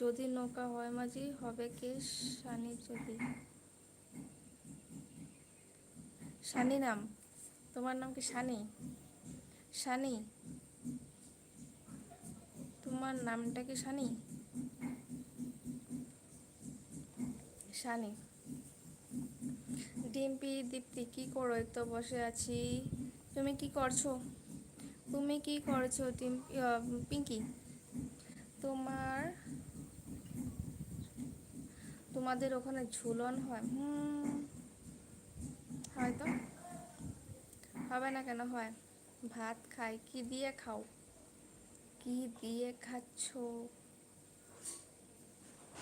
যদি নৌকা হয় মাঝি হবে কে শানি যদি। শানি নাম, তোমার নাম কি শানি? শানি, তোমার নামটা কি শানি? শানি। ডিম্পি দীপ্তি কি করো? এই তো বসে আছি। তুমি কি করছো? তুমি কি করছো পিঙ্কি? তোমার, তোমাদের ওখানে ঝুলন হয়? হয়তো। হবে না কেন হয়? ভাত খাই। কি দিয়ে খাও? কি দিয়ে খাচ্ছো?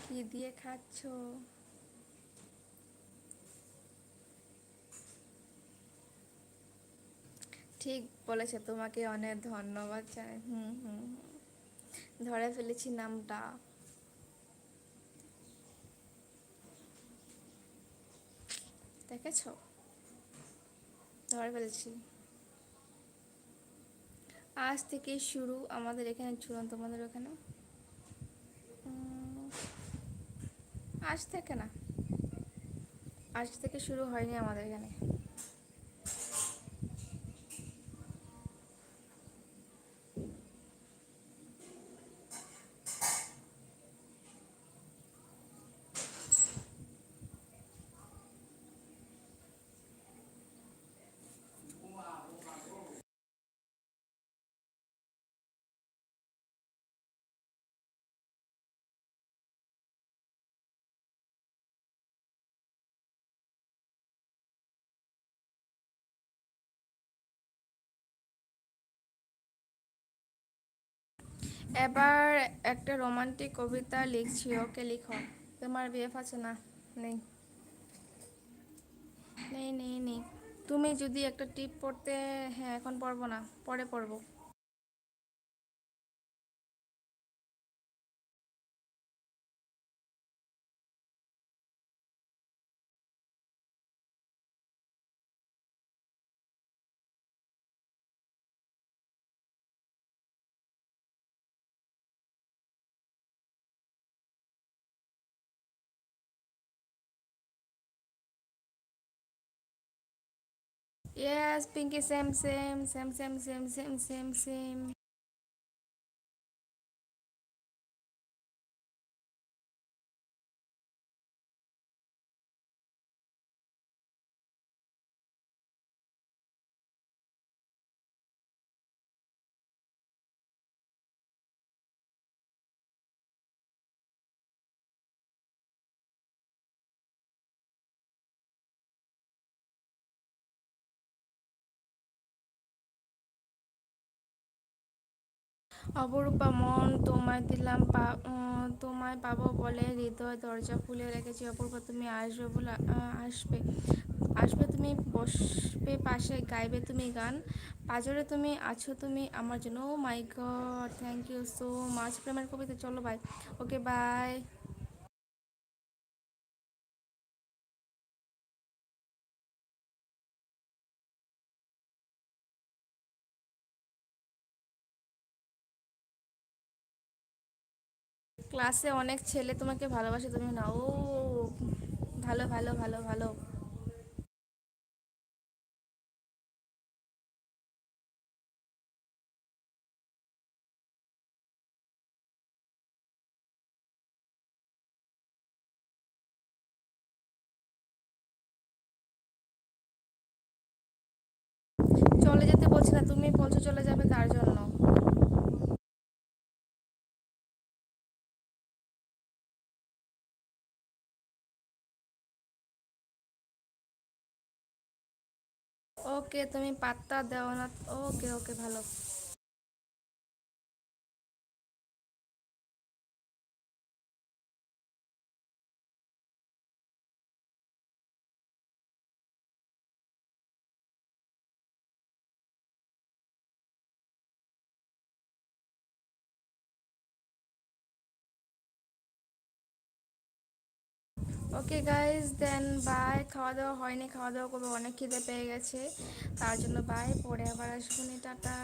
কি দিয়ে খাচ্ছো? ঠিক বলেছে, তোমাকে অনেক ধন্যবাদ জানাই। ধরে ফেলেছি নামটা। দেখেছো, ধরে ফেলেছি। আজ থেকে শুরু আমাদের এখানে ঝুলন, তোমাদের ওখানে? উম, আজ থেকে না, আজ থেকে শুরু হয়নি আমাদের এখানে। এবার একটা রোমান্টিক কবিতা লিখছি, ওকে লিখো। তোমার বিএফ আছে না? নেই, নেই নেই নেই। তুমি যদি একটা টিপ পড়তে, হ্যাঁ এখন পড়বো না, পরে পড়বো। Yes Pinky, same same same same same same same same. অপরূপা মন তোমায় দিলাম, তোমায় পাবো বলে হৃদয় দরজা খুলে রেখেছি। অপরূপা তুমি আসবে বলে আসবে, আসবে তুমি, বসবে পাশে, গাইবে তুমি গান, পাজরে তুমি আছো তুমি আমার জন্য। Oh my God, thank you so much. প্রেমের কবিতা, চলো বাই। Okay bye. ক্লাসে অনেক ছেলে তোমাকে ভালোবাসে, তুমি না। ও ভালো ভালো ভালো ভালো। চলে যেতে বলছি না, তুমি বলছো চলে যাবে তার জন্য। ওকে, তুমি পাত্তা দাও না। ওকে ওকে, ভালো। Okay guys, then bye. খাওয়া দাওয়া হয়নি, খাওয়া দাওয়া করবো, অনেক খিদে পেয়ে গেছে, তার জন্য বাই, পরে আবার আসবো নি, টাটা।